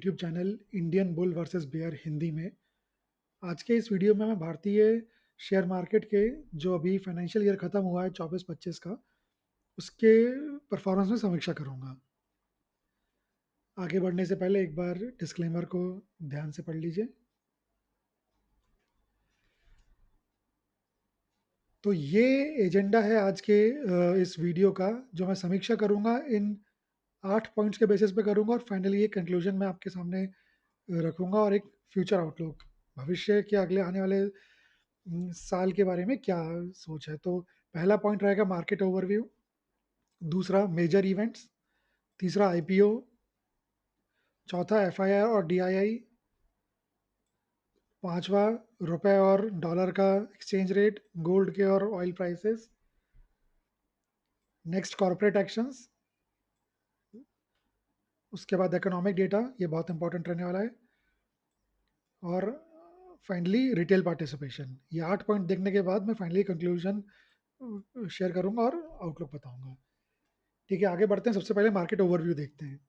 YouTube channel Indian bull versus bear Hindi में। आज के इस वीडियो में मैं भारतीय शेयर मार्केट के जो अभी फाइनेंशियल ईयर ख़त्म हुआ है 24-25 का, उसके परफॉर्मेंस में समीक्षा करूंगा। आगे बढ़ने से पहले एक बार डिस्क्लेमर को ध्यान से पढ़ लीजिए। तो ये एजेंडा है आज के इस वीडियो का, जो मैं समीक्षा करूंगा इन 8 पॉइंट्स के बेसिस पे करूंगा और फाइनली ये कंक्लूजन मैं आपके सामने रखूंगा और एक फ्यूचर आउटलुक, भविष्य के अगले आने वाले साल के बारे में क्या सोच है। तो पहला पॉइंट रहेगा मार्केट ओवरव्यू, दूसरा मेजर इवेंट्स, तीसरा आईपीओ, चौथा एफआईआर और डीआईआई, पांचवा रुपए और डॉलर का एक्सचेंज रेट, गोल्ड के और oil prices, next corporate actions, उसके बाद इकोनॉमिक डेटा, ये बहुत इंपॉर्टेंट रहने वाला है, और फाइनली रिटेल पार्टिसिपेशन। ये 8 पॉइंट देखने के बाद मैं फाइनली कंक्लूजन शेयर करूंगा और आउटलुक बताऊंगा। ठीक है, आगे बढ़ते हैं। सबसे पहले मार्केट ओवरव्यू देखते हैं।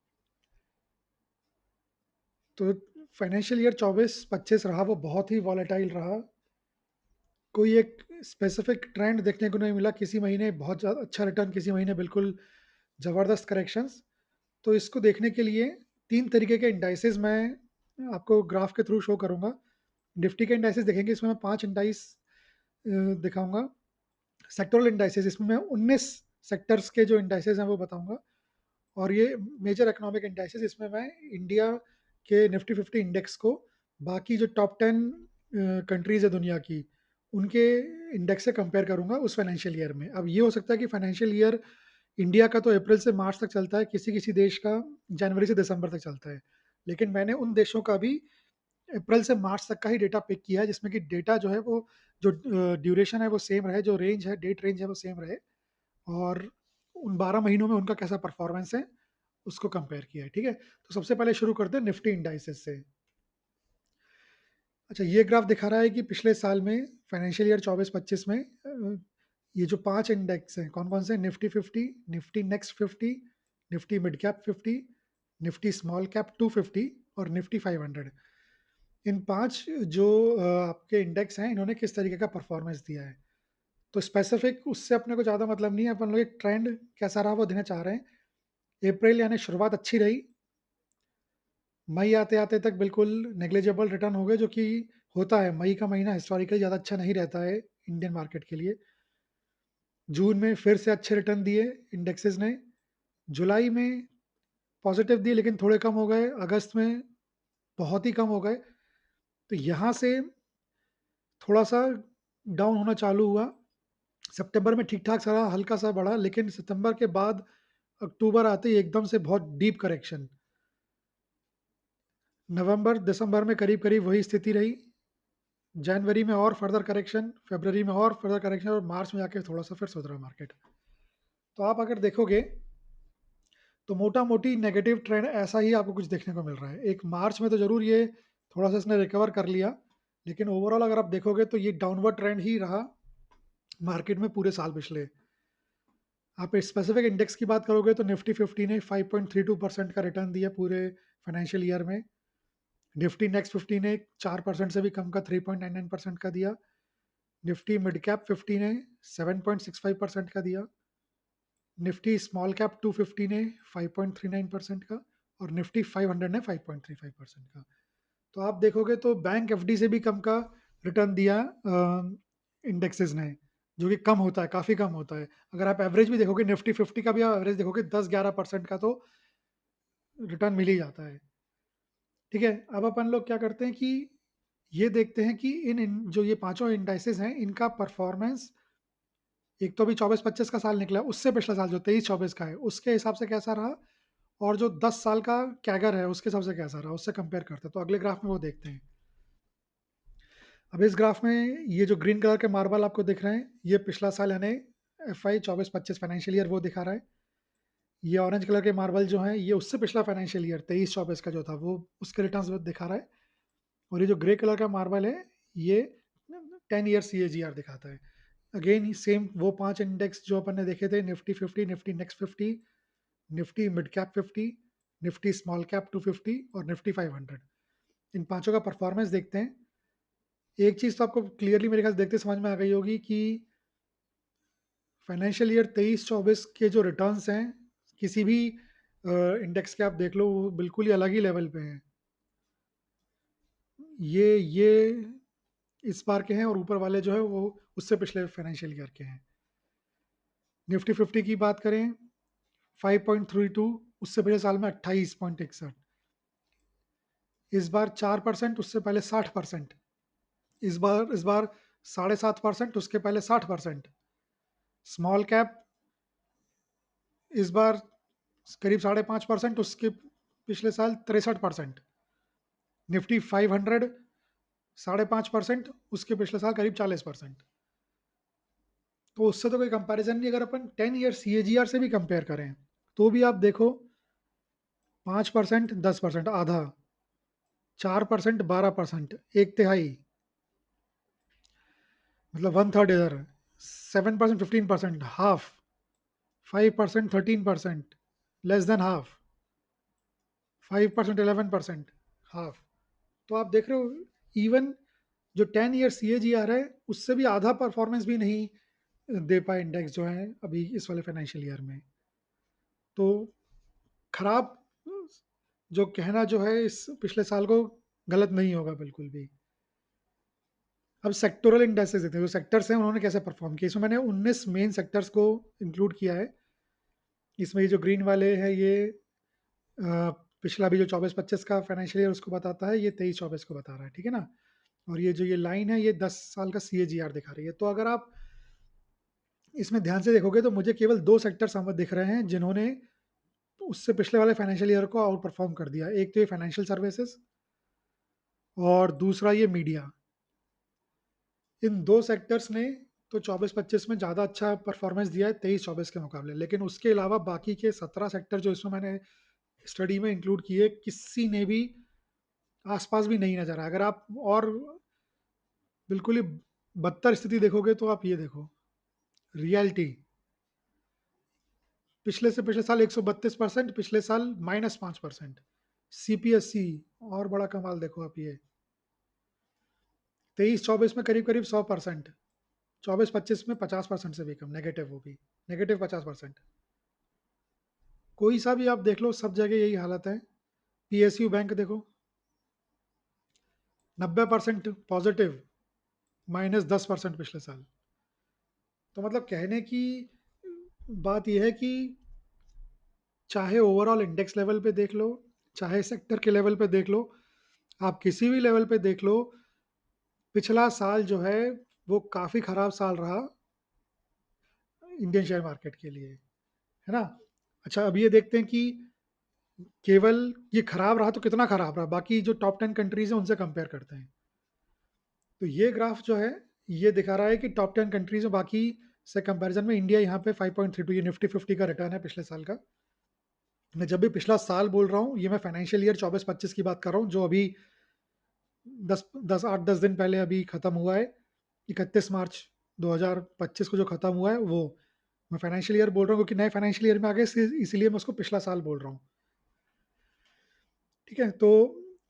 तो फाइनेंशियल ईयर 24-25 रहा, वो बहुत ही वॉलेटाइल रहा। कोई एक स्पेसिफिक ट्रेंड देखने को नहीं मिला, किसी महीने बहुत ज़्यादा अच्छा रिटर्न, किसी महीने बिल्कुल ज़बरदस्त करेक्शंस। तो इसको देखने के लिए तीन तरीके के इंडाइसेस मैं आपको ग्राफ के थ्रू शो करूंगा। निफ्टी के इंडाइसेस देखेंगे, इसमें मैं 5 इंडाइस दिखाऊंगा। सेक्टोरल इंडाइसेस, इसमें मैं 19 सेक्टर्स के जो इंडाइसेस हैं वो बताऊंगा। और ये मेजर इकोनॉमिक इंडाइसेस, इसमें मैं इंडिया के निफ्टी 50 इंडेक्स को बाकी जो टॉप 10 कंट्रीज है दुनिया की, उनके इंडेक्स से कंपेयर करूंगा उस फाइनेंशियल ईयर में। अब ये हो सकता है कि फाइनेंशियल ईयर इंडिया का तो अप्रैल से मार्च तक चलता है, किसी किसी देश का जनवरी से दिसंबर तक चलता है। लेकिन मैंने उन देशों का भी अप्रैल से मार्च तक का ही डेटा पिक किया है, जिसमें कि डेटा जो है वो, जो ड्यूरेशन है वो सेम रहे, जो रेंज है, डेट रेंज है वो सेम रहे, और उन 12 महीनों में उनका कैसा परफॉर्मेंस है उसको कंपेयर किया है। ठीक है, तो सबसे पहले शुरू करते हैं निफ्टी इंडाइसेस से। अच्छा, ये ग्राफ दिखा रहा है कि पिछले साल में फाइनेंशियल ईयर 24-25 में ये जो 5 इंडेक्स हैं कौन कौन से, Nifty 50, Nifty next 50, Nifty mid cap 50, Nifty small cap 250 और निफ्टी 500, इन 5 जो आपके इंडेक्स हैं, इन्होंने किस तरीके का परफॉर्मेंस दिया है। तो स्पेसिफिक उससे अपने को ज़्यादा मतलब नहीं है, अपन लोग एक ट्रेंड कैसा रहा वो देना चाह रहे हैं। अप्रैल यानी शुरुआत अच्छी रही, मई आते आते तक बिल्कुल नेग्लिजिबल रिटर्न हो गए, जो कि होता है, मई का महीना हिस्टोरिकली ज़्यादा अच्छा नहीं रहता है इंडियन मार्केट के लिए। जून में फिर से अच्छे रिटर्न दिए इंडेक्सेस ने, जुलाई में पॉजिटिव दिए लेकिन थोड़े कम हो गए, अगस्त में बहुत ही कम हो गए। तो यहाँ से थोड़ा सा डाउन होना चालू हुआ। सितंबर में ठीक ठाक सा रहा, हल्का सा बढ़ा, लेकिन सितंबर के बाद अक्टूबर आते ही एकदम से बहुत डीप करेक्शन। नवंबर दिसंबर में करीब करीब वही स्थिति रही, जनवरी में और फर्दर करेक्शन, फरवरी में और फर्दर करेक्शन, और मार्च में जाके थोड़ा सा फिर सुधरा मार्केट। तो आप अगर देखोगे तो मोटा मोटी नेगेटिव ट्रेंड ऐसा ही आपको कुछ देखने को मिल रहा है। एक मार्च में तो जरूर ये थोड़ा सा इसने रिकवर कर लिया, लेकिन ओवरऑल अगर आप देखोगे तो ये डाउनवर्ड ट्रेंड ही रहा मार्केट में पूरे साल पिछले। आप स्पेसिफिक इंडेक्स की बात करोगे तो निफ्टी 50 ने 5.32% का रिटर्न दिया पूरे फाइनेंशियल ईयर में। निफ्टी नेक्स्ट 50 ने 4% से भी कम का 3.99% का दिया। निफ्टी मिड कैप 50 ने 7.65% का दिया। निफ्टी स्मॉल कैप 250 ने 5.39% का, और निफ्टी 500 ने 5.35% का। तो आप देखोगे तो बैंक एफडी से भी कम का रिटर्न दिया इंडेक्सेस ने, जो कि कम होता है, काफ़ी कम होता है। अगर आप एवरेज भी देखोगे, निफ्टी 50 का भी आप एवरेज देखोगे 10-11% का तो रिटर्न मिल ही जाता है। ठीक है, अब अपन लोग क्या करते हैं कि ये देखते हैं कि जो ये पांचों इंडाइसेस हैं, इनका परफॉर्मेंस, एक तो अभी 24-25 का साल निकला, उससे पिछला साल जो 23-24 का है उसके हिसाब से कैसा रहा, और जो 10 साल का कैगर है उसके हिसाब से कैसा रहा, उससे कंपेयर करते हैं। तो अगले ग्राफ में वो देखते हैं। अब इस ग्राफ में ये जो ग्रीन कलर के मार्बल आपको दिख रहे हैं, ये पिछला साल यानी FY 24-25 फाइनेंशियल ईयर वो दिखा रहा है। ये ऑरेंज कलर के मार्बल जो हैं, ये उससे पिछला फाइनेंशियल ईयर 23-24 का जो था वो, उसके रिटर्न्स दिखा रहा है। और ये जो ग्रे कलर का मार्बल है, ये 10 ईयर CAGR दिखाता है। अगेन सेम वो 5 इंडेक्स जो अपन ने देखे थे, Nifty 50, Nifty next 50, Nifty mid cap 50, Nifty small cap 250 और निफ्टी 500। इन पांचों का परफॉर्मेंस देखते हैं। एक चीज तो आपको क्लियरली मेरे ख्याल से देखते समझ में आ गई होगी कि फाइनेंशियल ईयर 23-24 के जो रिटर्न्स हैं किसी भी इंडेक्स के आप देख लो वो बिल्कुल ही अलग ही लेवल पे हैं। ये इस बार के हैं और ऊपर वाले जो है वो उससे पिछले फाइनेंशियल ईयर के हैं। निफ्टी 50 की बात करें 5.32, उससे पिछले साल में 28.61। इस बार 4%, उससे पहले 60%। इस बार 7.5%, उसके पहले 60%। स्मॉल कैप इस बार करीब 5.5%, उसके पिछले साल 63%। निफ्टी 500 5.5%, उसके पिछले साल करीब 40%। तो उससे तो कोई कंपैरिजन नहीं। अगर अपन 10 ईयर CAGR से भी कंपेयर करें तो भी आप देखो 5%, 10%, आधा, 4%, 12%, एक तिहाई, मतलब वन थर्ड इधर, 7%, 15%, half, 5%, 13%, less than half, 5%, 11%, half. तो आप देख रहे हो इवन जो 10 ईयर CAGR है उससे भी आधा परफॉर्मेंस भी नहीं दे पाए इंडेक्स जो है अभी इस वाले फाइनेंशियल ईयर में। तो खराब जो कहना जो है इस पिछले साल को गलत नहीं होगा बिल्कुल भी। अब सेक्टोरल इंडेक्सेस देते हैं, जो सेक्टर्स हैं उन्होंने कैसे परफॉर्म किया। इसमें मैंने 19 मेन सेक्टर्स को इंक्लूड किया है। इसमें ये जो ग्रीन वाले हैं ये पिछला भी जो 24-25 का फाइनेंशियल ईयर उसको बताता है, ये 23-24 को बता रहा है, ठीक है ना। और ये जो ये लाइन है ये 10 साल का CAGR दिखा रही है। तो अगर आप इसमें ध्यान से देखोगे तो मुझे केवल दो सेक्टर समझ दिख रहे हैं जिन्होंने उससे पिछले वाले फाइनेंशियल ईयर को आउट परफॉर्म कर दिया। एक तो ये फाइनेंशियल सर्विसेज और दूसरा ये मीडिया। इन दो सेक्टर्स ने तो 24-25 में ज़्यादा अच्छा परफॉर्मेंस दिया है 23-24 के मुकाबले। लेकिन उसके अलावा बाकी के 17 सेक्टर जो इसमें मैंने स्टडी में इंक्लूड किए किसी ने भी आसपास भी नहीं नजर आया। अगर आप और बिल्कुल ही बदतर स्थिति देखोगे तो आप ये देखो, रियलिटी पिछले से पिछले साल 132%, पिछले साल -5%। CPSC और बड़ा कमाल देखो आप ये 23-24 में करीब करीब 100%, 24-25 में 50% से भी कम नेगेटिव, वो भी नेगेटिव 50%। कोई सा भी आप देख लो सब जगह यही हालत है। PSU बैंक देखो 90% पॉजिटिव, -10% पिछले साल। तो मतलब कहने की बात यह है कि चाहे ओवरऑल इंडेक्स लेवल पे देख लो, चाहे सेक्टर के लेवल पे देख लो, आप किसी भी लेवल पे देख लो, पिछला साल जो है वो काफ़ी खराब साल रहा इंडियन शेयर मार्केट के लिए, है ना। अच्छा, अब ये देखते हैं कि केवल ये खराब रहा तो कितना खराब रहा, बाकी जो टॉप 10 कंट्रीज हैं उनसे कंपेयर करते हैं। तो ये ग्राफ जो है ये दिखा रहा है कि टॉप 10 कंट्रीज में बाकी से कंपैरिजन में इंडिया यहाँ पे 5.32, ये निफ्टी 50 का रिटर्न है पिछले साल का। मैं जब भी पिछला साल बोल रहा हूँ ये मैं फाइनेंशियल ईयर 24-25 की बात कर रहा हूँ, जो अभी 8-10 दिन पहले अभी खत्म हुआ है। 31 मार्च 2025 को जो खत्म हुआ है वो मैं फाइनेंशियल ईयर बोल रहा हूँ क्योंकि नए फाइनेंशियल ईयर में आ गए, इसीलिए मैं उसको पिछला साल बोल रहा हूँ। ठीक है, तो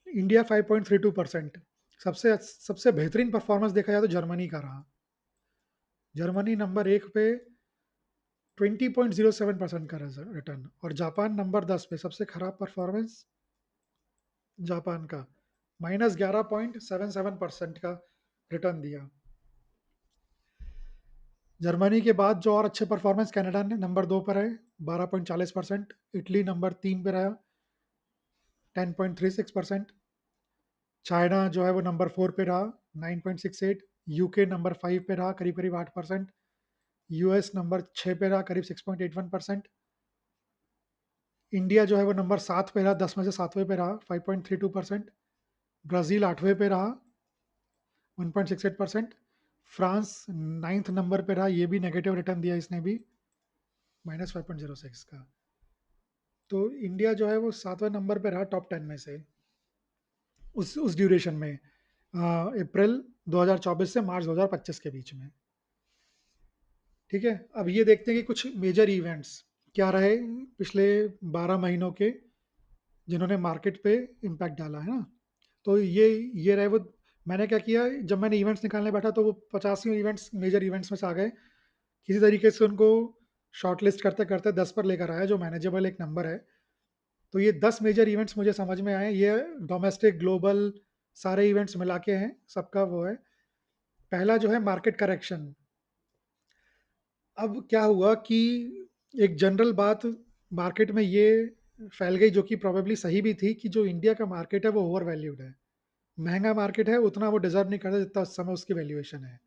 इंडिया 5.32%। सबसे सबसे बेहतरीन परफॉर्मेंस देखा जाए तो जर्मनी का रहा। जर्मनी नंबर 1 पे 20.07% का रिटर्न, और जापान नंबर 10 पे सबसे खराब परफॉर्मेंस जापान का -11.77% का रिटर्न दिया। जर्मनी के बाद जो और अच्छे परफॉर्मेंस कनाडा ने नंबर 2 पर है 12.40%। इटली नंबर 3 पे रहा 10.36%। चाइना जो है वो नंबर 4 पे रहा 9.68। यूके नंबर 5 पे रहा करीब करीब 8%। US नंबर 6 पे रहा करीब 6.81%। इंडिया जो है वो नंबर 7 पे रहा, 10 में से 7वें पे रहा 5.32%। ब्राज़ील 8वें पे रहा 1.68%। फ्रांस 9th नंबर पे रहा, ये भी नेगेटिव रिटर्न दिया इसने भी -5.06 का। तो इंडिया जो है वो 7वें नंबर पे रहा टॉप 10 में से उस ड्यूरेशन में, अप्रैल 2024 से मार्च 2025 के बीच में। ठीक है, अब ये देखते हैं कि कुछ मेजर इवेंट्स क्या रहे पिछले 12 महीनों के जिन्होंने मार्केट पे इम्पैक्ट डाला है ना। तो ये रहे वो। मैंने क्या किया, जब मैंने इवेंट्स निकालने बैठा तो वो 50 इवेंट्स मेजर इवेंट्स में से आ गए। किसी तरीके से उनको शॉर्टलिस्ट करते करते 10 पर लेकर आया, जो मैनेजेबल एक नंबर है। तो ये 10 मेजर इवेंट्स मुझे समझ में आए। ये डोमेस्टिक ग्लोबल सारे इवेंट्स मिला के हैं, सबका वो है। पहला जो है मार्केट करेक्शन। अब क्या हुआ कि एक जनरल बात मार्केट में ये फैल गई, जो कि प्रोबेबली सही भी थी, कि जो इंडिया का मार्केट है वो ओवर वैल्यूड है। महंगा मार्केट है, उतना वो डिजर्व नहीं करता जितना उस समय उसकी वैल्यूएशन है।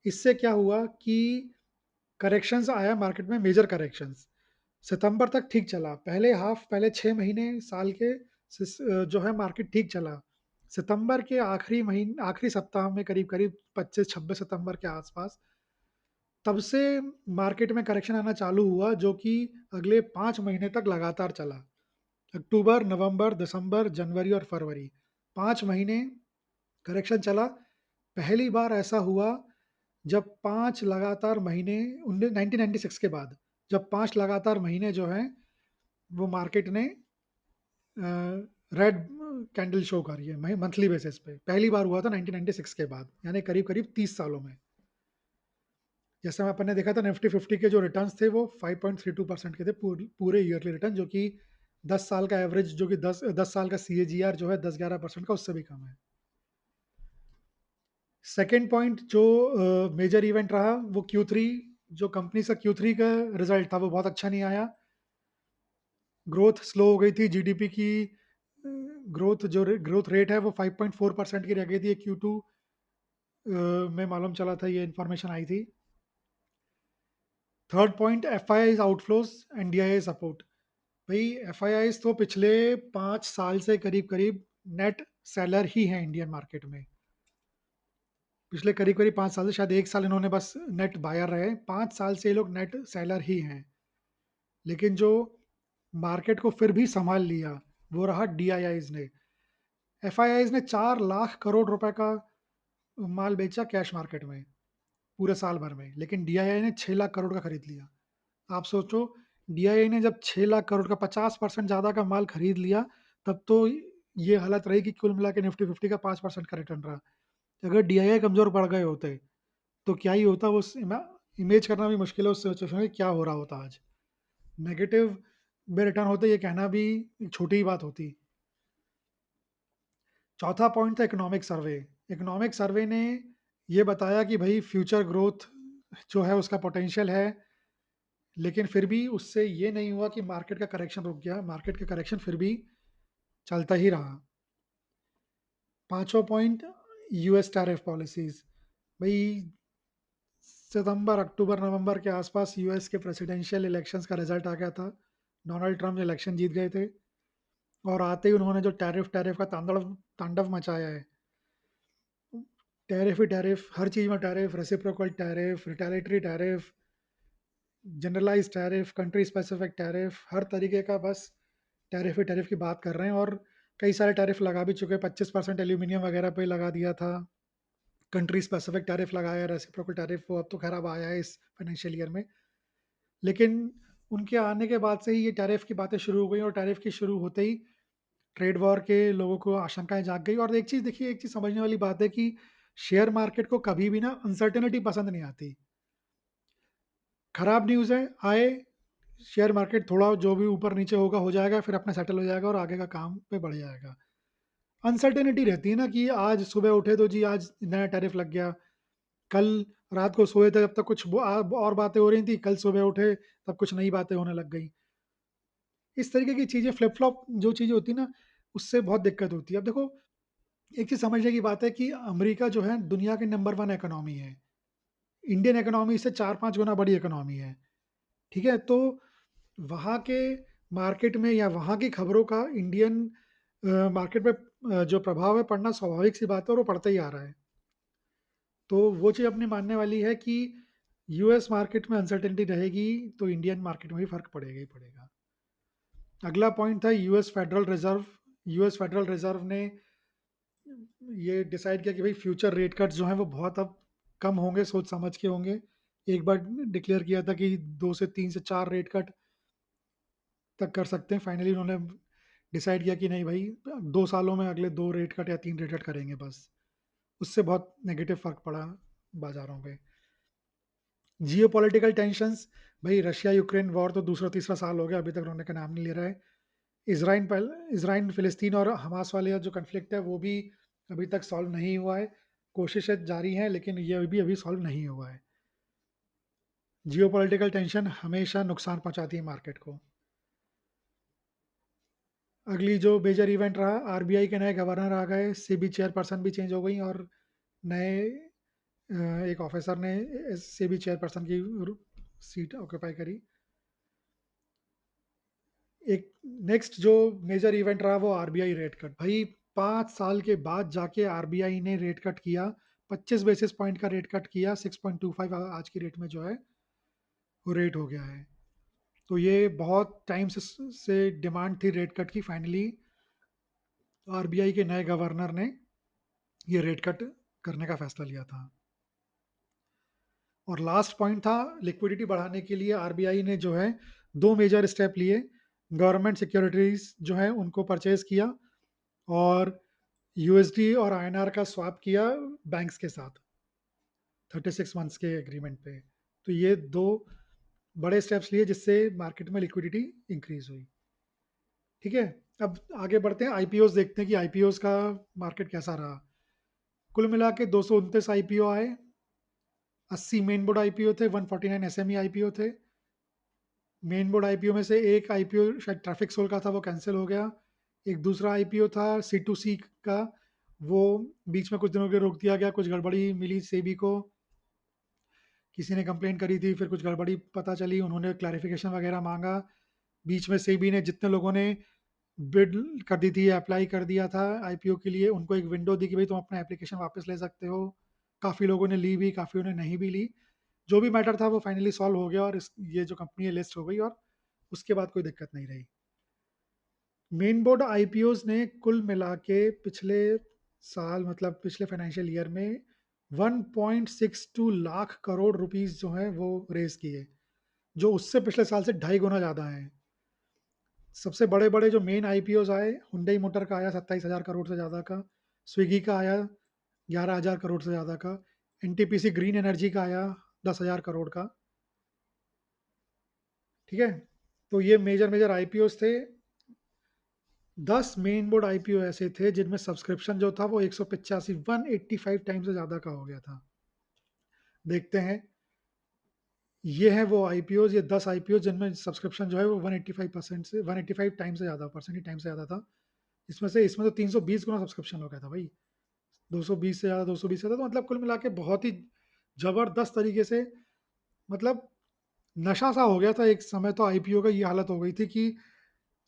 इससे क्या हुआ कि करेक्शंस आया मार्केट में, मेजर करेक्शंस। सितंबर तक ठीक चला, पहले 6 महीने साल के जो है मार्केट ठीक चला। सितंबर के आखिरी सप्ताह में करीब करीब 25-26 सितंबर के आसपास, तब से मार्केट में करेक्शन आना चालू हुआ, जो कि अगले 5 महीने तक लगातार चला। अक्टूबर, नवंबर, दिसंबर, जनवरी और फरवरी, 5 महीने करेक्शन चला। पहली बार ऐसा हुआ जब 5 लगातार महीने, 1996 के बाद, जब 5 लगातार महीने जो है वो मार्केट ने रेड कैंडल शो करी है मंथली बेसिस पे। पहली बार हुआ था 1996 के बाद, यानी करीब करीब 30 सालों में। जैसे हम अपन ने देखा था निफ्टी 50 के जो रिटर्न्स थे वो 5.32% के थे, पूरे ईयरली रिटर्न, जो कि 10 साल का एवरेज, जो कि दस साल का CAGR जो है 10-11% का, उससे भी कम है। सेकेंड पॉइंट जो मेजर इवेंट रहा वो Q3। जो कंपनी का Q3 का रिजल्ट था वो बहुत अच्छा नहीं आया। ग्रोथ स्लो हो गई थी जीडीपी की। ग्रोथ रेट है वो 5.4% की रह गई थी Q2 में, मालूम चला था, ये इन्फॉर्मेशन आई थी। Third point, FIIs outflows and DII support. भाई FIIs तो पिछले 5 साल से करीब करीब नेट सेलर ही हैं इंडियन मार्केट में। पिछले करीब करीब 5 साल से, शायद 1 साल इन्होंने बस नेट बायर रहे, 5 साल से ये लोग नेट सेलर ही हैं। लेकिन जो मार्केट को फिर भी संभाल लिया वो रहा DIIs ने। FIIs ने 4 लाख करोड़ रुपए का माल बेचा कैश मार्केट में पूरे साल भर में, लेकिन DII ने 6 लाख करोड़ का खरीद लिया। आप सोचो, DII ने जब 6 लाख करोड़ का 50% ज्यादा का माल खरीद लिया, तब तो ये हालत रही कि कुल मिला के निफ्टी 50 का 5% का रिटर्न रहा। अगर DII कमजोर पड़ गए होते तो क्या ही होता, वो इमेज करना भी मुश्किल है उस सिचुएशन में क्या हो रहा होता आज। नेगेटिव में रिटर्न होते, ये कहना भी एक छोटी ही बात होती। चौथा पॉइंट था इकोनॉमिक सर्वे। इकोनॉमिक सर्वे ने ये बताया कि भाई फ्यूचर ग्रोथ जो है उसका पोटेंशियल है, लेकिन फिर भी उससे ये नहीं हुआ कि मार्केट का करेक्शन रुक गया। मार्केट का करेक्शन फिर भी चलता ही रहा। पांचवा पॉइंट, US टैरिफ पॉलिसीज। भाई सितंबर, अक्टूबर, नवंबर के आसपास US के प्रेसिडेंशियल इलेक्शंस का रिजल्ट आ गया था। डोनाल्ड ट्रम्प इलेक्शन जीत गए थे, और आते ही उन्होंने जो टैरिफ टैरिफ का तांडव तांडव मचाया है। टैरिफ ही टैरिफ, हर चीज़ में tariff, reciprocal tariff, retaliatory tariff, generalize tariff, country specific tariff, हर तरीके का बस टैरिफ ही टैरिफ की बात कर रहे हैं। और कई सारे टैरिफ लगा भी चुके, 25% एल्यूमिनियम वगैरह पे लगा दिया था। कंट्री स्पेसिफिक टैरिफ लगाया, रेसिप्रोकल टैरिफ वो अब तो खैर अब आया है इस फाइनेंशियल ईयर में। लेकिन उनके आने के बाद से ही ये टैरिफ की बातें शुरू हो गई, और टैरिफ की शुरू होते ही ट्रेड वॉर के लोगों को आशंकाएं जाग गई। और एक चीज़ देखिए, एक चीज़ समझने वाली बात है कि शेयर मार्केट को कभी भी ना अनसर्टेनिटी पसंद नहीं आती। खराब न्यूज़ है आए, शेयर मार्केट थोड़ा जो भी ऊपर नीचे होगा हो जाएगा, फिर अपना सेटल हो जाएगा और आगे का काम पे बढ़ जाएगा। अनसर्टेनिटी रहती है ना, कि आज सुबह उठे तो जी आज नया टैरिफ लग गया, कल रात को सोए थे तब तक कुछ और बातें हो रही थी, कल सुबह उठे तब कुछ नई बातें होने लग गई। इस तरीके की चीज़ें फ्लिप फ्लॉप जो चीज़ें होती है ना, उससे बहुत दिक्कत होती है। अब देखो, एक चीज़ समझने की बात है कि अमेरिका जो है दुनिया की नंबर 1 इकोनॉमी है। इंडियन इकोनॉमी से 4-5 गुना बड़ी इकोनॉमी है। ठीक है? तो वहाँ के मार्केट में या वहाँ की खबरों का इंडियन मार्केट पे जो प्रभाव है पड़ना स्वाभाविक सी बात है, और वो पड़ता ही आ रहा है। तो वो चीज़ अपनी मानने वाली है कि US मार्केट में अनसर्टेनिटी रहेगी तो इंडियन मार्केट में भी फ़र्क पड़ेगा ही पड़ेगा। अगला पॉइंट था US federal reserve. US federal reserve ने ये डिसाइड किया कि भाई फ्यूचर रेट कट्स जो हैं वो बहुत अब कम होंगे, सोच समझ के होंगे। एक बार डिक्लेयर किया था कि 2 से 3 से 4 रेट कट तक कर सकते हैं। फाइनली उन्होंने डिसाइड किया कि नहीं भाई 2 सालों में अगले 2 रेट कट या 3 रेट कट करेंगे बस। उससे बहुत नेगेटिव फ़र्क पड़ा बाज़ारों पे। जियोपॉलिटिकल टेंशन्स, भाई रशिया यूक्रेन वॉर तो दूसरा तीसरा साल हो गया, अभी तक रोकने का नाम नहीं ले रहा है। इज़राइल फ़िलिस्तीन और हमास वाले जो कॉन्फ्लिक्ट है वो भी अभी तक सॉल्व नहीं हुआ है। कोशिशें जारी हैं लेकिन ये भी अभी सॉल्व नहीं हुआ है। जियोपॉलिटिकल टेंशन हमेशा नुकसान पहुंचाती है मार्केट को। अगली जो मेजर इवेंट रहा, आरबीआई के नए गवर्नर आ गए, सेबी चेयरपर्सन भी चेंज हो गई और नए एक ऑफिसर ने सेबी चेयरपर्सन की सीट ऑक्यूपाई करी। एक नेक्स्ट जो मेजर इवेंट रहा वो आरबीआई रेट कट। भाई 5 साल के बाद जाके आरबीआई ने रेट कट किया, 25 बेसिस पॉइंट का रेट कट किया, 6.25 आज की रेट में जो है वो रेट हो गया है। तो ये बहुत टाइम से डिमांड थी रेट कट की, फाइनली आरबीआई के नए गवर्नर ने ये रेट कट करने का फैसला लिया था। और लास्ट पॉइंट था, लिक्विडिटी बढ़ाने के लिए आरबीआई ने जो है 2 मेजर स्टेप लिए। गवर्नमेंट सिक्योरिटीज जो है उनको परचेज किया और यूएसडी और आईएनआर का स्वैप किया बैंक्स के साथ 36 मंथ्स के एग्रीमेंट पे। तो ये दो बड़े स्टेप्स लिए जिससे मार्केट में लिक्विडिटी इंक्रीज हुई। ठीक है, अब आगे बढ़ते हैं, आईपीओ देखते हैं कि आईपीओ का मार्केट कैसा रहा। कुल मिला के 229 आईपीओ आए, 80 मेन बोर्ड आईपीओ थे, 149 एसएमई आईपीओ थे। मेन बोर्ड आईपीओ में से एक आईपीओ शायद ट्रैफिक सोल का था, वो कैंसिल हो गया। एक दूसरा आईपीओ था सी टू सी का, वो बीच में कुछ दिनों के लिए रोक दिया गया, कुछ गड़बड़ी मिली सेबी को, किसी ने कंप्लेंट करी थी, फिर कुछ गड़बड़ी पता चली, उन्होंने क्लैरिफिकेशन वगैरह मांगा। बीच में सेबी ने जितने लोगों ने बिड कर दी थी, अप्लाई कर दिया था आईपीओ के लिए, उनको एक विंडो दी कि भाई तुम अपना एप्लीकेशन वापस ले सकते हो। काफ़ी लोगों ने ली भी, काफ़ी ने नहीं भी ली। जो भी मैटर था वो फाइनली सॉल्व हो गया और ये जो कंपनी है लिस्ट हो गई और उसके बाद कोई दिक्कत नहीं रही। मेन बोर्ड आईपीओज ने कुल मिला के पिछले साल मतलब पिछले फाइनेंशियल ईयर में 1.62 लाख करोड़ रुपीस जो है वो रेज किए, जो उससे पिछले साल से 2.5 गुना ज़्यादा है। सबसे बड़े बड़े जो मेन आईपीओज आए, हुंडई मोटर का आया 27,000 करोड़ से ज़्यादा का, स्विगी का आया 11,000 करोड़ से ज़्यादा का, एनटीपीसी ग्रीन एनर्जी का आया 10,000 करोड़ का। ठीक है, तो ये मेजर मेजर आईपीओज थे। 10 मेन बोर्ड आईपीओ ऐसे थे जिनमें सब्सक्रिप्शन जो था वो 185 टाइम से ज़्यादा का हो गया था। देखते हैं, ये है वो आईपीओ, ये 10 आईपीओ जिनमें सब्सक्रिप्शन जो है वो 185% से 185 टाइम से ज़्यादा, परसेंटेज टाइम से ज़्यादा था। इसमें तो 320 गुना सब्सक्रिप्शन हो गया था भाई, 220 से ज़्यादा, 220 से ज़्यादा, तो मतलब कुल मिला के बहुत ही ज़बरदस्त तरीके से, मतलब नशा सा हो गया था एक समय। तो आईपीओ का ये हालत हो गई थी कि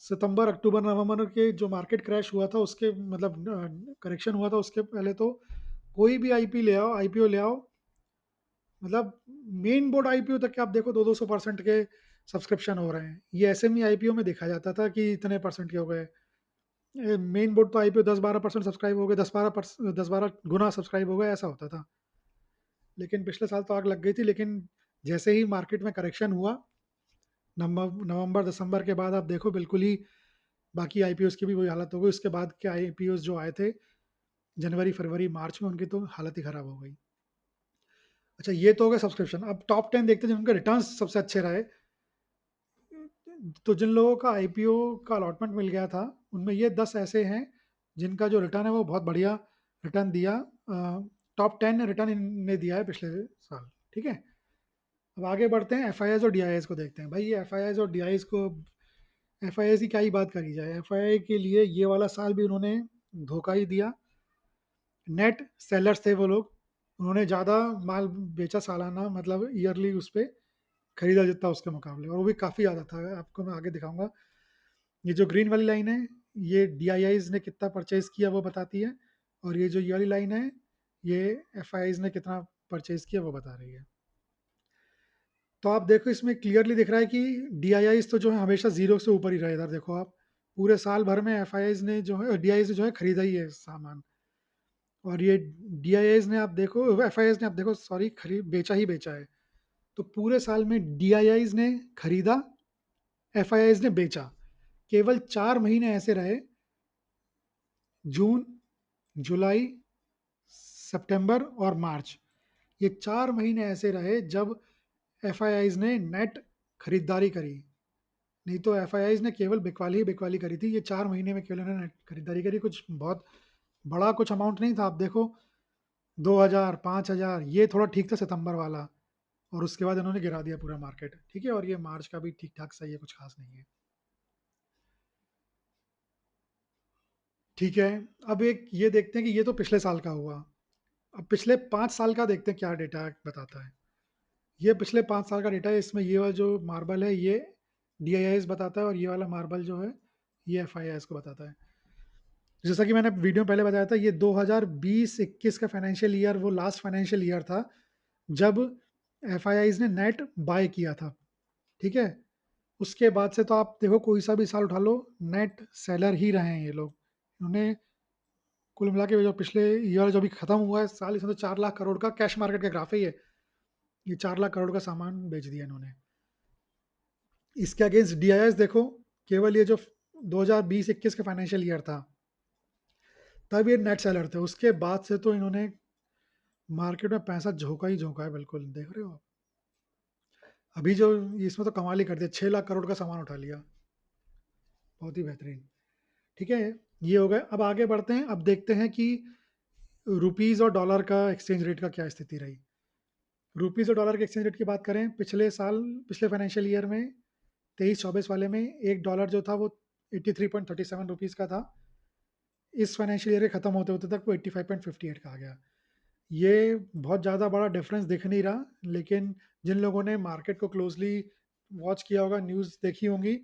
सितंबर अक्टूबर नवंबर के जो मार्केट क्रैश हुआ था उसके मतलब करेक्शन हुआ था उसके पहले तो कोई भी आईपी ले आओ, आईपीओ ले आओ, मतलब मेन बोर्ड आईपीओ तक के आप देखो 200-200% के सब्सक्रिप्शन हो रहे हैं। ये एसएमई आईपीओ में देखा जाता था कि इतने परसेंट के हो गए। मेन बोर्ड तो आईपीओ 10-12% सब्सक्राइब हो गए, 10-12 गुना सब्सक्राइब हो गए, ऐसा होता था। लेकिन पिछले साल तो आग लग गई थी। लेकिन जैसे ही मार्केट में करेक्शन हुआ, नवंबर दिसंबर के बाद आप देखो बिल्कुल ही बाकी आईपीओ की भी वही हालत हो गई। उसके बाद के आईपीओ जो आए थे जनवरी फरवरी मार्च में, उनकी तो हालत ही खराब हो गई। अच्छा, ये तो हो गया सब्सक्रिप्शन। अब टॉप 10 देखते हैं जिनके रिटर्न सबसे अच्छे रहे। तो जिन लोगों का आईपीओ का अलॉटमेंट मिल गया था, उनमें ये 10 ऐसे हैं जिनका जो रिटर्न है वो बहुत बढ़िया रिटर्न दिया। टॉप 10 रिटर्न इनने दिया है पिछले साल। ठीक है, अब आगे बढ़ते हैं, एफ और डी को देखते हैं। भाई ये एफ और डी को, एफ की क्या ही बात करी जाए, एफ के लिए ये वाला साल भी उन्होंने धोखा ही दिया। नेट सेलर्स थे वो लोग, उन्होंने ज़्यादा माल बेचा सालाना, मतलब ईयरली उस पर खरीदा जितना उसके मुकाबले, और वो भी काफ़ी ज़्यादा था। आपको मैं आगे दिखाऊंगा। ये जो ग्रीन वाली लाइन है, ये डी ने कितना परचेज किया वो बताती है, और ये जो ये वाली लाइन है, ये एफ ने कितना परचेज किया वो बता रही है। तो आप देखो इसमें क्लियरली दिख रहा है कि डी तो जो है हमेशा जीरो से ऊपर ही रहे। इधर देखो आप, पूरे साल भर में एफ ने जो है डी जो है खरीदा ही है सामान, और ये डी ने आप देखो, एफ ने आप देखो सॉरी, खरीद बेचा ही बेचा है। तो पूरे साल में डी ने खरीदा, एफ ने बेचा, केवल 4 महीने ऐसे रहे, जून, जुलाई, सितंबर और मार्च। ये 4 महीने ऐसे रहे जब एफआईआईज़ ने नेट खरीदारी करी। नहीं तो एफआईआईज़ ने केवल बिकवाली ही बिकवाली करी थी। ये 4 महीने में केवल इन्होंने नेट खरीदारी करी, कुछ बहुत बड़ा कुछ अमाउंट नहीं था। आप देखो 2000, 5000, ये थोड़ा ठीक था सितंबर वाला, और उसके बाद इन्होंने गिरा दिया पूरा मार्केट, ठीक है? और ये मार्च का भी ठीक-ठाक सही है, कुछ खास नहीं है। ठीक है, अब एक ये देखते हैं कि ये तो पिछले साल का हुआ। अब पिछले 5 साल का देखते हैं क्या डेटा बताता है। ये पिछले 5 साल का डेटा है, इसमें ये वाला जो मार्बल है ये डीआईआईएस बताता है, और ये वाला मार्बल जो है ये एफआईआईएस को बताता है। जैसा कि मैंने वीडियो में पहले बताया था, ये 2020-21 का फाइनेंशियल ईयर वो लास्ट फाइनेंशियल ईयर था जब एफआईआईज़ ने नेट बाय किया था, ठीक है? उसके बाद से तो आप देखो कोई सा भी साल उठा लो, नेट सेलर ही रहे हैं ये लोग। इन्होंने कुल मिला के जो पिछले ईयर जो भी खत्म हुआ है साल, इसमें तो 4 लाख करोड़ का कैश मार्केट का ग्राफ है ये। ये 4 लाख करोड़ का सामान बेच दिया इन्होंने। इसके अगेंस्ट डीआईएस देखो, केवल ये जो 2020-21 का फाइनेंशियल ईयर था, तब ये नेट सेलर थे। उसके बाद से तो इन्होंने मार्केट में पैसा झोंका ही झोंका है, बिल्कुल देख रहे हो आप। अभी जो इसमें तो कमाल ही कर दिया, 6 लाख करोड़ का सामान उठा लिया। बहुत ही बेहतरीन। ठीक है, ये हो गया। अब आगे बढ़ते हैं, अब देखते हैं कि रुपीज़ और डॉलर का एक्सचेंज रेट का क्या स्थिति रही। रुपीज़ और डॉलर के एक्सचेंज रेट की बात करें, पिछले साल, पिछले फाइनेंशियल ईयर में 23-24 वाले में एक डॉलर जो था वो 83.37 रुपीज़ का था। इस फाइनेंशियल ईयर के खत्म होते होते तक वो 85.58 का आ गया। ये बहुत ज़्यादा बड़ा डिफरेंस दिख नहीं रहा, लेकिन जिन लोगों ने मार्केट को क्लोजली वॉच किया होगा, न्यूज़ देखी होंगी,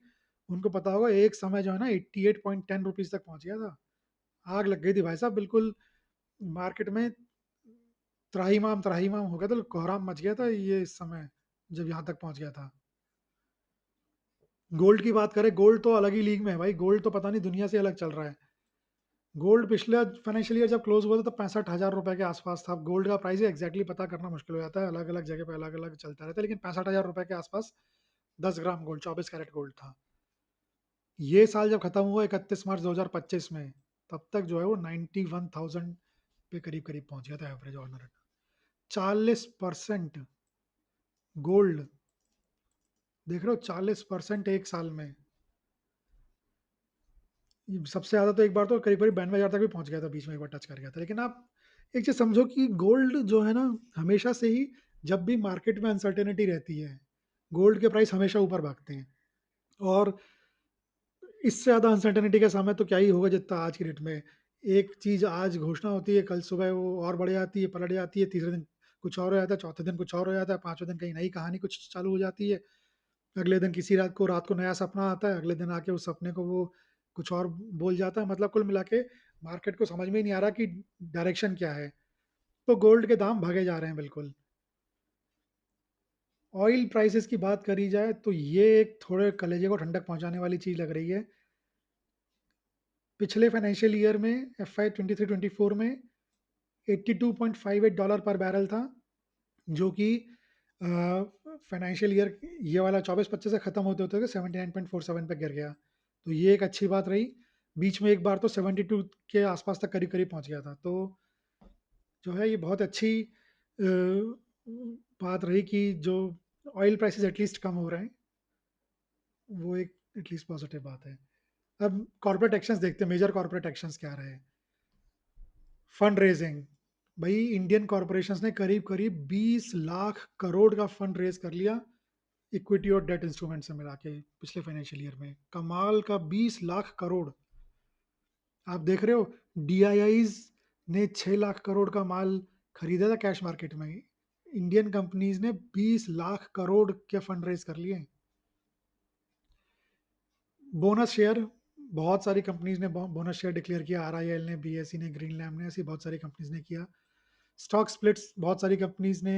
उनको पता होगा एक समय जो है ना 88.10 रुपीज़ तक पहुंच गया था। आग लग गई थी भाई साहब, बिल्कुल मार्केट में त्राहिमाम त्राहिमाम हो गया था, कोहराम मच गया था ये इस समय जब यहाँ तक पहुंच गया था। गोल्ड की बात करें, गोल्ड तो अलग ही लीग में है भाई, गोल्ड तो पता नहीं दुनिया से अलग चल रहा है। गोल्ड पिछले फाइनेंशियल ईयर जब क्लोज हुआ था तब 65,000 रुपए के आसपास था। गोल्ड का प्राइस एग्जैक्टली पता करना मुश्किल हो जाता है, अलग अलग जगह पे अलग अलग चलता रहता है, लेकिन 65,000 रुपए के आसपास 10 ग्राम गोल्ड, 24 कैरेट गोल्ड था। ये साल जब खत्म हुआ 31 मार्च 2025 में, तब तक जो है वो 91,000 पे करीब करीब पहुंच गया था एवरेज ऑनर। 40% गोल्ड, देख रहे हो, 40% एक साल में। सबसे ज़्यादा तो एक बार तो करीब करीब 92,000 तक भी पहुंच गया था, बीच में एक बार टच कर गया था। लेकिन आप एक चीज़ समझो कि गोल्ड जो है ना, हमेशा से ही जब भी मार्केट में अनसर्टेनिटी रहती है, गोल्ड के प्राइस हमेशा ऊपर भागते हैं। और इससे ज़्यादा अनसर्टेनिटी का समय तो क्या ही होगा जितना आज की डेट में। एक चीज़ आज घोषणा होती है, कल सुबह वो और बढ़ जाती है, पलट जाती है, तीसरे दिन कुछ और हो जाता है, चौथे दिन कुछ और हो जाता है, पाँचवें दिन कहीं नई कहानी कुछ चालू हो जाती है। अगले दिन किसी रात को नया सपना आता है, अगले दिन आके उस सपने को वो कुछ और बोल जाता है। मतलब कुल मिला के मार्केट को समझ में ही नहीं आ रहा कि डायरेक्शन क्या है। तो गोल्ड के दाम भागे जा रहे हैं बिल्कुल। ऑयल प्राइसेस की बात करी जाए तो ये एक थोड़े कलेजे को ठंडक पहुँचाने वाली चीज़ लग रही है। पिछले फाइनेंशियल ईयर में एफवाई 23-24 में $82.58 पर बैरल था, जो कि फाइनेंशियल ईयर ये वाला 24-25 से खत्म होते होते 79.47 पे गिर गया। तो ये एक अच्छी बात रही। बीच में एक बार तो 72 के आसपास तक करीब करीब पहुंच गया था। तो जो है ये बहुत अच्छी बात रही कि जो ऑयल प्राइसेस एटलीस्ट कम हो रहे हैं, वो एक एटलीस्ट पॉजिटिव बात है। अब कॉर्पोरेट एक्शंस देखते हैं, मेजर कॉर्पोरेट एक्शंस क्या रहे। फंड रेजिंग, भाई इंडियन कॉर्पोरेशंस ने करीब करीब 20 लाख करोड़ का फंड रेज कर लिया, इक्विटी और डेट इंस्ट्रूमेंट से मिला के पिछले फाइनेंशियल ईयर में। कमाल का 20 लाख करोड़। आप देख रहे हो, डीआईआईज ने 6 लाख करोड़ का माल खरीदा था कैश मार्केट में। इंडियन कंपनीज ने 20 लाख करोड़ के फंड रेज कर लिए। बोनस शेयर, बहुत सारी कंपनीज ने बोनस शेयर डिक्लेयर किया, आरआईएल ने, बीएसई ने, ग्रीन लैम्प ने, ऐसी बहुत सारी कंपनीज ने किया। स्टॉक स्प्लिट्स बहुत सारी कंपनीज ने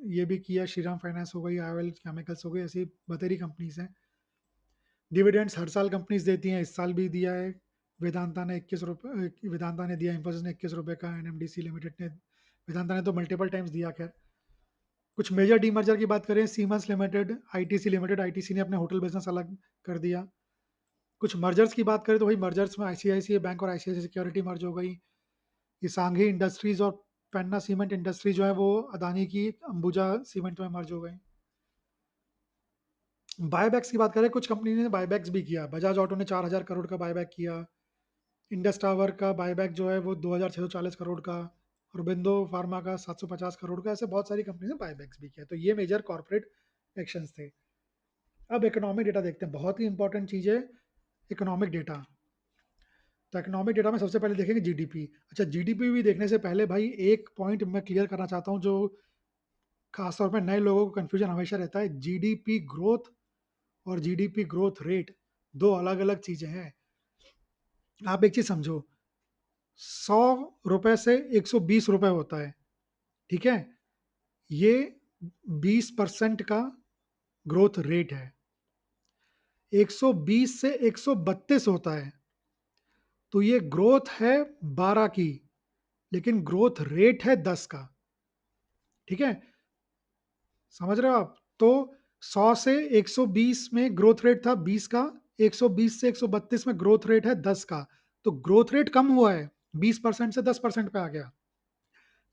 ये भी किया, श्रीराम फाइनेंस हो गई, आईओएल केमिकल्स हो गई, ऐसी बतेरी कंपनीज हैं। डिविडेंड्स हर साल कंपनीज देती हैं, इस साल भी दिया है। वेदांता ने दिया, इंफोसिस ने 21 रुपये का, एनएमडीसी लिमिटेड ने, वेदांता ने तो मल्टीपल टाइम्स दिया। खैर, कुछ मेजर डीमर्जर की बात करें, siemens limited, ITC limited, ITC ने अपने होटल बिजनेस अलग कर दिया। कुछ मर्जर्स की बात करें तो वही मर्जर्स में आईसीआईसीआई बैंक और आईसीआईसीआई सिक्योरिटी मर्ज हो गई। ये सांघी इंडस्ट्रीज और पेन्ना सीमेंट इंडस्ट्री जो है वो अदानी की अंबुजा सीमेंट में मर्ज हो गई। बायबैक्स की बात करें, कुछ कंपनी ने बायबैक्स भी किया। बजाज ऑटो ने 4,000 करोड़ का बायबैक किया। इंडस टावर का बायबैक जो है वो 2,640 करोड़ का। औरबिंदो फार्मा का 750 करोड़ का। ऐसे बहुत सारी कंपनी ने बायबैक्स भी किया। तो ये मेजर कॉर्पोरेट एक्शंस थे। अब इकोनॉमिक डेटा देखते हैं, बहुत ही इंपॉर्टेंट चीज़ है इकोनॉमिक डेटा। तो इकोनॉमिक डेटा में सबसे पहले देखेंगे जीडीपी। अच्छा, जीडीपी भी देखने से पहले भाई एक पॉइंट मैं क्लियर करना चाहता हूँ, जो खासतौर पर नए लोगों को कन्फ्यूजन हमेशा रहता है। जीडीपी ग्रोथ और जीडीपी ग्रोथ रेट दो अलग अलग चीज़ें हैं। आप एक चीज़ समझो, 100 रुपए से 120 रुपए होता है, ठीक है? ये 20% का ग्रोथ रेट है। 120 से 132 होता है, तो ये ग्रोथ है 12 की, लेकिन ग्रोथ रेट है 10 का। ठीक है, समझ रहे हो आप? तो 100 से 120 में ग्रोथ रेट था 20 का, 120 से 132 में ग्रोथ रेट है 10 का। तो ग्रोथ रेट कम हुआ है, 20% से 10% पे आ गया,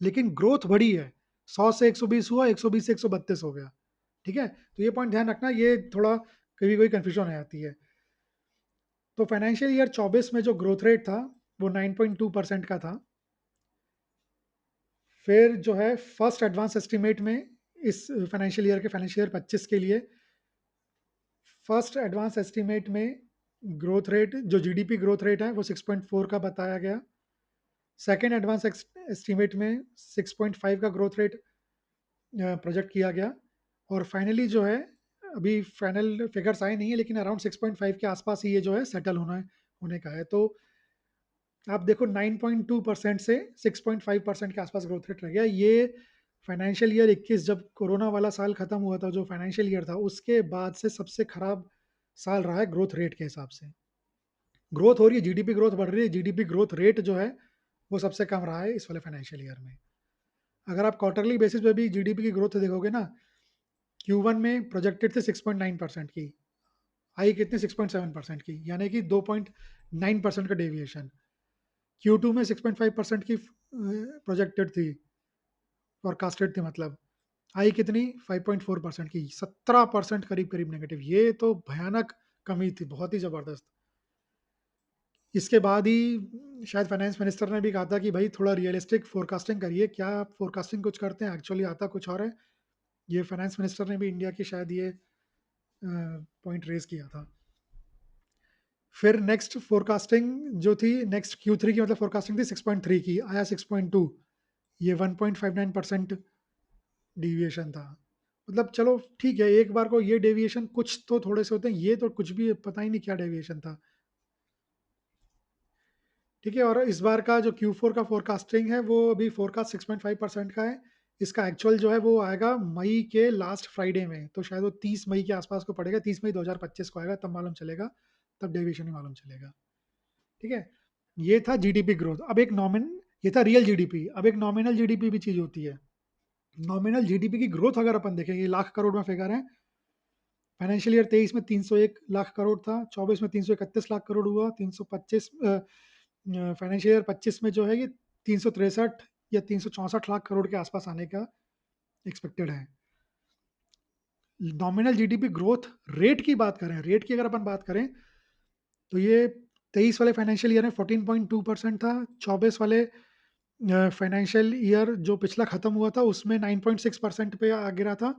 लेकिन ग्रोथ बढ़ी है। 100 से 120 हुआ, 120 से 132 हो गया। ठीक है, तो ये पॉइंट ध्यान रखना, ये थोड़ा कभी कोई कंफ्यूजन आ जाती है। तो फाइनेंशियल ईयर 24 में जो ग्रोथ रेट था वो 9.2% का था। फिर जो है फर्स्ट एडवांस एस्टीमेट में इस फाइनेंशियल ईयर के, फाइनेंशियल ईयर 25 के लिए फर्स्ट एडवांस एस्टीमेट में ग्रोथ रेट, जो जीडीपी ग्रोथ रेट है वो 6.4 का बताया गया। सेकेंड एडवांस एस्टीमेट में 6.5 का ग्रोथ रेट प्रोजेक्ट किया गया। और फाइनली जो है, अभी फाइनल फिगर्स आए नहीं है, लेकिन अराउंड 6.5 के आसपास ही ये जो है सेटल होने का है। तो आप देखो 9.2% से 6.5% के आसपास ग्रोथ रेट रह गया। ये फाइनेंशियल ईयर 21, जब कोरोना वाला साल खत्म हुआ था, जो फाइनेंशियल ईयर था, उसके बाद से सबसे खराब साल रहा है ग्रोथ रेट के हिसाब से। ग्रोथ हो रही है, जीडीपी ग्रोथ बढ़ रही है, जीडीपी ग्रोथ रेट जो है वो सबसे कम रहा है इस वाले फाइनेंशियल ईयर में। अगर आप क्वार्टरली बेसिस पे भी जीडीपी की ग्रोथ देखोगे ना, Q1 में प्रोजेक्टेड थे 6.9% की, आई कितने 6.7% की, यानी कि 2.9% का डेविएशन। Q2 में 6.5% की प्रोजेक्टेड थी, फोरकास्टेड थी मतलब, आई कितनी 5.4% की, 17% करीब करीब नेगेटिव। ये तो भयानक कमी थी, बहुत ही ज़बरदस्त। इसके बाद ही शायद फाइनेंस मिनिस्टर ने भी कहा था कि भाई थोड़ा रियलिस्टिक फोरकास्टिंग करिए। क्या आप फोरकास्टिंग कुछ करते हैं, एक्चुअली आता कुछ और है। ये फाइनेंस मिनिस्टर ने भी इंडिया की शायद ये पॉइंट रेज किया था। फिर नेक्स्ट फोरकास्टिंग जो थी, नेक्स्ट Q3 की मतलब फोरकास्टिंग थी 6.3 की, आया 6.2। ये 1.59% डिविएशन था। मतलब चलो ठीक है, एक बार को ये डेविएशन कुछ तो थोड़े से होते हैं, ये तो कुछ भी पता ही नहीं क्या डेविएशन था। ठीक है, और इस बार का जो Q4 का फोरकास्टिंग है वो अभी फोरकास्ट 6.5% का है। इसका एक्चुअल जो है वो आएगा मई के लास्ट फ्राइडे में, तो शायद वो 30 मई के आसपास को पड़ेगा, 30 मई 2025 को आएगा, तब मालूम चलेगा, तब डेविएशन ही मालूम चलेगा। ठीक है, ये था जीडीपी ग्रोथ। अब एक नॉमिन ये था रियल जीडीपी, अब एक नॉमिनल जीडीपी भी चीज होती है। नॉमिनल जीडीपी की ग्रोथ अगर अपन देखेंगे, लाख करोड़ में फिगर है। फाइनेंशियल ईयर 23 में 301 लाख करोड़ था, 24 में 331 लाख करोड़ हुआ, 325 फाइनेंशियल ईयर 25 में जो है ये 363 या 364 लाख करोड़ के आसपास आने का एक्सपेक्टेड है। नॉमिनल जीडीपी ग्रोथ रेट की बात करें, रेट की अगर अपन बात करें, तो ये 23 वाले फाइनेंशियल ईयर में 14.2% था। 24 वाले फाइनेंशियल ईयर जो पिछला खत्म हुआ था उसमें 9.6% पे आ गिरा था।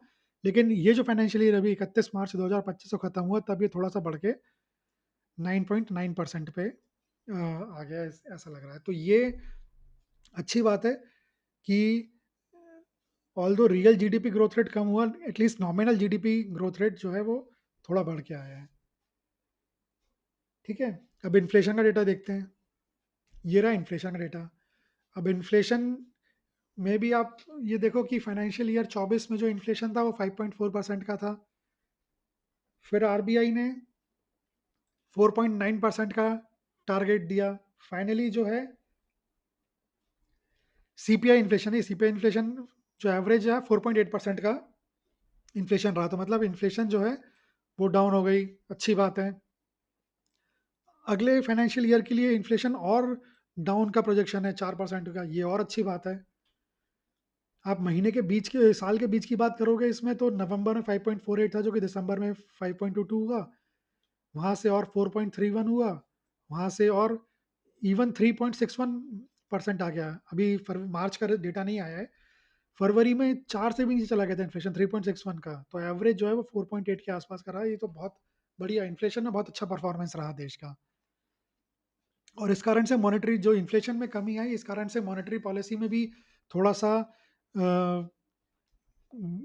लेकिन ये जो फाइनेंशियल ईयर अभी 31 मार्च 2025 को खत्म हुआ, तब ये थोड़ा सा बढ़ के 9.9% पे आ गया, ऐसा लग रहा है। तो ये अच्छी बात है कि although real GDP growth rate कम हुआ, at least nominal GDP growth rate जो है वो थोड़ा बढ़ के आया है। ठीक है, अब इन्फ्लेशन का डेटा देखते हैं। ये रहा इन्फ्लेशन का डेटा। अब इन्फ्लेशन में भी आप ये देखो कि फाइनेंशियल ईयर 24 में जो इन्फ्लेशन था वो 5.4% का था। फिर आरबीआई ने 4.9% का टारगेट दिया। फाइनली जो है सीपीआई इन्फ्लेशन जो एवरेज है 4.8% का इन्फ्लेशन रहा। तो मतलब इन्फ्लेशन जो है वो डाउन हो गई, अच्छी बात है। अगले फाइनेंशियल ईयर के लिए इन्फ्लेशन और डाउन का प्रोजेक्शन है 4% का, ये और अच्छी बात है। आप महीने के बीच के साल के बीच की बात करोगे इसमें, तो नवंबर में 5.48 था जो कि दिसंबर में 5.22 हुआ, वहाँ से और 4.31 हुआ, वहाँ से और इवन 3.61% आ गया। अभी मार्च का डेटा नहीं आया है, फरवरी में 4 से भी नीचे चला गया था इन्फ्लेशन 3.61 का, तो एवरेज जो है वो 4.8 के आसपास का रहा। ये तो बहुत बढ़िया, इन्फ्लेशन में बहुत अच्छा परफॉर्मेंस रहा देश का। और इस कारण से मॉनेटरी जो इन्फ्लेशन में कमी आई, इस कारण से मॉनेटरी पॉलिसी में भी थोड़ा सा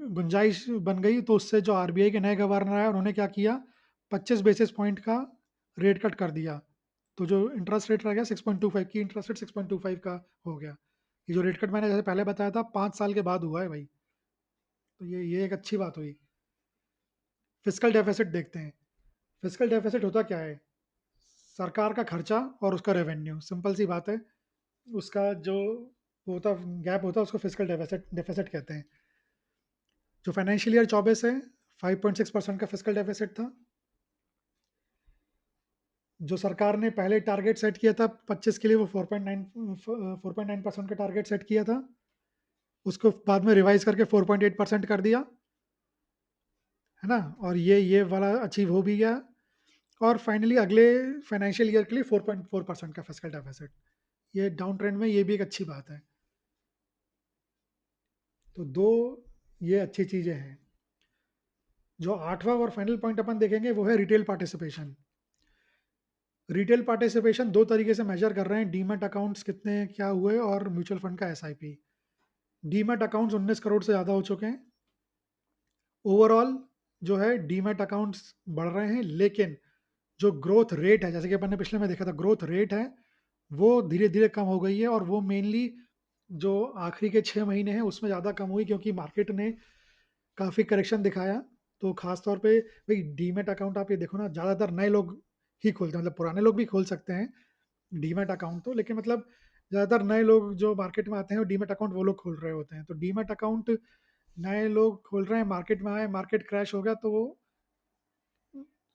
गुंजाइश बन गई। तो उससे जो आरबीआई के नए गवर्नर है उन्होंने क्या किया, 25 बेसिस पॉइंट का रेट कट कर दिया। तो जो इंटरेस्ट रेट रह गया 6.25 की, इंटरेस्ट रेट 6.25 का हो गया। ये जो रेट कट मैंने जैसे पहले बताया था 5 साल के बाद हुआ है भाई, तो ये एक अच्छी बात हुई। फिजिकल डेफिसिट देखते हैं। फिजिकल डेफिसिट होता क्या है, सरकार का खर्चा और उसका रेवेन्यू, सिंपल सी बात है। उसका जो होता गैप होता है उसको फिजिकल डेफिसिट डेफिसिट कहते हैं। जो फाइनेंशियल ईयर 24 है, 5.6% का फिजिकल डेफिसिट था। जो सरकार ने पहले टारगेट सेट किया था 25 के लिए, वो 4.9% का टारगेट सेट किया था। उसको बाद में रिवाइज करके 4.8% कर दिया, है ना। और ये वाला अचीव हो भी गया। और फाइनली अगले फाइनेंशियल ईयर के लिए 4.4% का फिजिकल डेफिसिट, ये डाउन ट्रेंड में ये भी एक अच्छी बात है। तो दो ये अच्छी चीज़ें हैं। जो आठवां और फाइनल पॉइंट अपन देखेंगे वो है रिटेल पार्टिसिपेशन। रिटेल पार्टिसिपेशन दो तरीके से मेजर कर रहे हैं, डीमैट अकाउंट्स कितने क्या हुए और म्यूचुअल फंड का एसआईपी। डीमैट अकाउंट्स 19 करोड़ से ज़्यादा हो चुके हैं। ओवरऑल जो है डीमैट अकाउंट्स बढ़ रहे हैं, लेकिन जो ग्रोथ रेट है, जैसे कि अपन ने पिछले में देखा था, ग्रोथ रेट है वो धीरे धीरे कम हो गई है। और वो मेनली जो आखिरी के 6 महीने हैं उसमें ज़्यादा कम हुई, क्योंकि मार्केट ने काफ़ी करेक्शन दिखाया। तो खास तौर पे भाई डीमैट अकाउंट आप ये देखो ना, ज़्यादातर नए लोग ही खोलते हैं, मतलब पुराने लोग भी खोल सकते हैं डीमैट अकाउंट तो, लेकिन मतलब ज़्यादातर नए लोग जो मार्केट में आते हैं डीमैट अकाउंट वो लोग खोल रहे होते हैं। तो डीमैट अकाउंट नए लोग खोल रहे हैं, मार्केट में आए, मार्केट क्रैश हो गया तो वो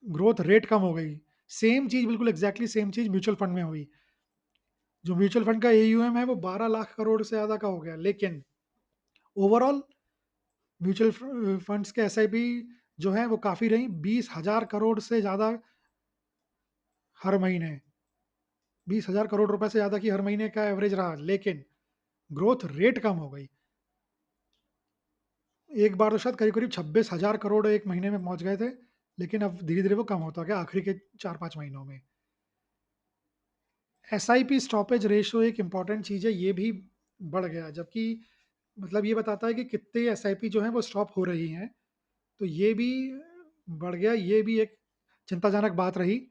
ग्रोथ रेट कम हो गई। सेम चीज़, बिल्कुल एग्जैक्टली सेम चीज़ म्यूचुअल फंड में हुई। जो म्यूचुअल फंड का एयूएम है वो 12 लाख करोड़ से ज़्यादा का हो गया, लेकिन ओवरऑल म्यूचुअल फंड्स के एसआईपी जो है वो काफ़ी रही, 20,000 करोड़ से ज़्यादा हर महीने, 20,000 करोड़ रुपए से ज़्यादा की हर महीने का एवरेज रहा, लेकिन ग्रोथ रेट कम हो गई। एक बार तो शायद करीब-करीब 26,000 करोड़ एक महीने में पहुँच गए थे, लेकिन अब धीरे-धीरे वो कम होता गया आखिरी के 4-5 महीनों में। एसआईपी स्टॉपेज रेशियो एक इम्पॉर्टेंट चीज़ है, ये भी बढ़ गया, जबकि मतलब ये बताता है कि कितने एसआईपी जो हैं वो स्टॉप हो रही हैं, तो ये भी बढ़ गया, ये भी एक चिंताजनक बात रही,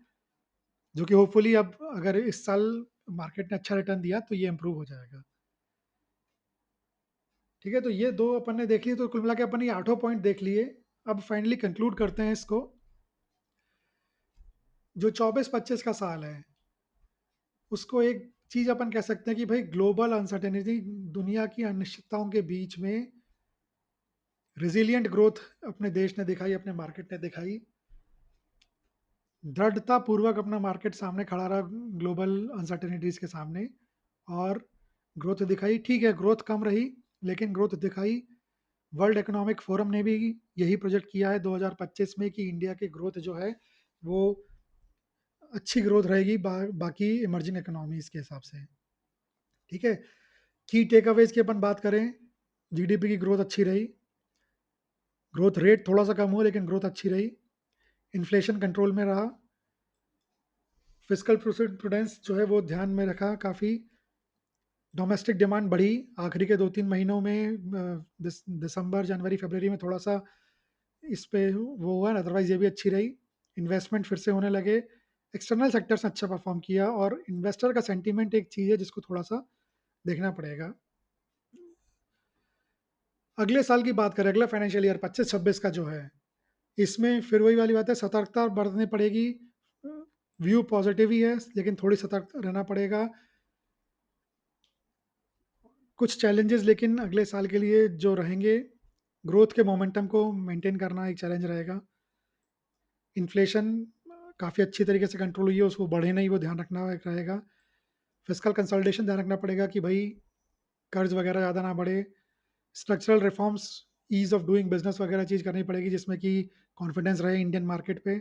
जो कि होपफुली अब अगर इस साल मार्केट ने अच्छा रिटर्न दिया तो ये इम्प्रूव हो जाएगा। ठीक है, तो ये 2 अपन ने देख लिए, तो कुल मिला के अपन ये आठों पॉइंट देख लिए। अब फाइनली कंक्लूड करते हैं इसको। जो 24-25 का साल है, उसको एक चीज़ अपन कह सकते हैं कि भाई ग्लोबल अनसर्टेनिटी, दुनिया की अनिश्चितताओं के बीच में रेज़िलिएंट ग्रोथ अपने देश ने दिखाई, अपने मार्केट ने दिखाई। दृढ़ता पूर्वक अपना मार्केट सामने खड़ा रहा ग्लोबल अनसर्टेनिटीज़ के सामने, और ग्रोथ दिखाई। ठीक है, ग्रोथ कम रही, लेकिन ग्रोथ दिखाई। वर्ल्ड इकोनॉमिक फोरम ने भी यही प्रोजेक्ट किया है 2025 में कि इंडिया की ग्रोथ जो है वो अच्छी ग्रोथ रहेगी बाकी इमर्जिंग इकोनॉमीज के हिसाब से। ठीक है, की टेक अवेज की अपन बात करें, जीडीपी की ग्रोथ अच्छी रही, ग्रोथ रेट थोड़ा सा कम हुआ लेकिन ग्रोथ अच्छी रही, इन्फ्लेशन कंट्रोल में रहा, फिजिकल प्रूडेंस जो है वो ध्यान में रखा काफ़ी, डोमेस्टिक डिमांड बढ़ी आखिरी के 2-3 महीनों में, दिसंबर जनवरी फरवरी में थोड़ा सा इस पे वो हुआ, अदरवाइज ये भी अच्छी रही। इन्वेस्टमेंट फिर से होने लगे, एक्सटर्नल सेक्टर्स ने अच्छा परफॉर्म किया, और इन्वेस्टर का सेंटीमेंट एक चीज़ है जिसको थोड़ा सा देखना पड़ेगा। अगले साल की बात करें, अगला फाइनेंशियल ईयर 25-26 का जो है, इसमें फिर वही वाली बात है, सतर्कता बरतनी पड़ेगी। व्यू पॉजिटिव ही है, लेकिन थोड़ी सतर्क रहना पड़ेगा। कुछ चैलेंजेस लेकिन अगले साल के लिए जो रहेंगे, ग्रोथ के मोमेंटम को मेंटेन करना एक चैलेंज रहेगा। इन्फ्लेशन काफ़ी अच्छी तरीके से कंट्रोल हुई है, उसको बढ़े नहीं, वो ध्यान रखना एक रहेगा। फिस्कल कंसोलिडेशन ध्यान रखना पड़ेगा कि भाई कर्ज वगैरह ज़्यादा ना बढ़े। Structural reforms, ease of doing business वगैरह चीज़ करनी पड़ेगी जिसमें कि कॉन्फिडेंस रहे इंडियन मार्केट पे।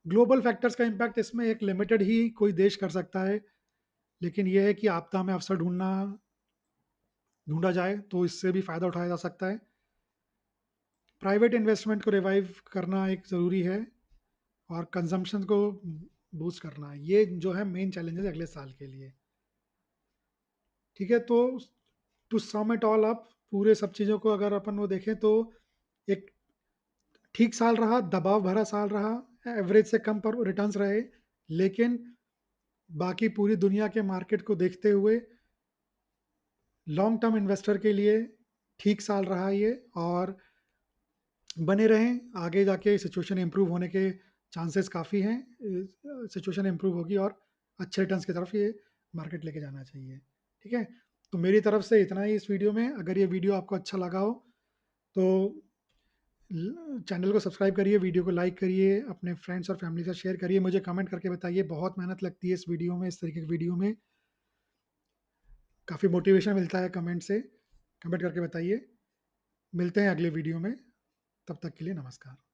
ग्लोबल फैक्टर्स का इम्पैक्ट इसमें एक लिमिटेड ही कोई देश कर सकता है, लेकिन ये है कि आपदा में अवसर ढूँढा जाए तो इससे भी फ़ायदा उठाया जा सकता है। प्राइवेट इन्वेस्टमेंट को रिवाइव करना एक ज़रूरी है और कंज़म्पशन को बूस्ट करना। ये जो है मेन चैलेंजेस अगले साल के लिए। ठीक है, तो to sum it all up, पूरे सब चीज़ों को अगर अपन वो देखें तो एक ठीक साल रहा, दबाव भरा साल रहा, एवरेज से कम पर रिटर्न्स रहे, लेकिन बाकी पूरी दुनिया के मार्केट को देखते हुए लॉन्ग टर्म इन्वेस्टर के लिए ठीक साल रहा ये, और बने रहें। आगे जाके सिचुएशन इम्प्रूव होने के चांसेस काफ़ी हैं। सिचुएशन इम्प्रूव होगी और अच्छे रिटर्न्स की तरफ ये मार्केट लेके जाना चाहिए। ठीक है, तो मेरी तरफ से इतना ही इस वीडियो में। अगर ये वीडियो आपको अच्छा लगा हो तो चैनल को सब्सक्राइब करिए, वीडियो को लाइक करिए, अपने फ्रेंड्स और फैमिली से शेयर करिए, मुझे कमेंट करके बताइए। बहुत मेहनत लगती है इस वीडियो में, इस तरीके की वीडियो में काफ़ी मोटिवेशन मिलता है कमेंट से। कमेंट करके बताइए। मिलते हैं अगले वीडियो में, तब तक के लिए नमस्कार।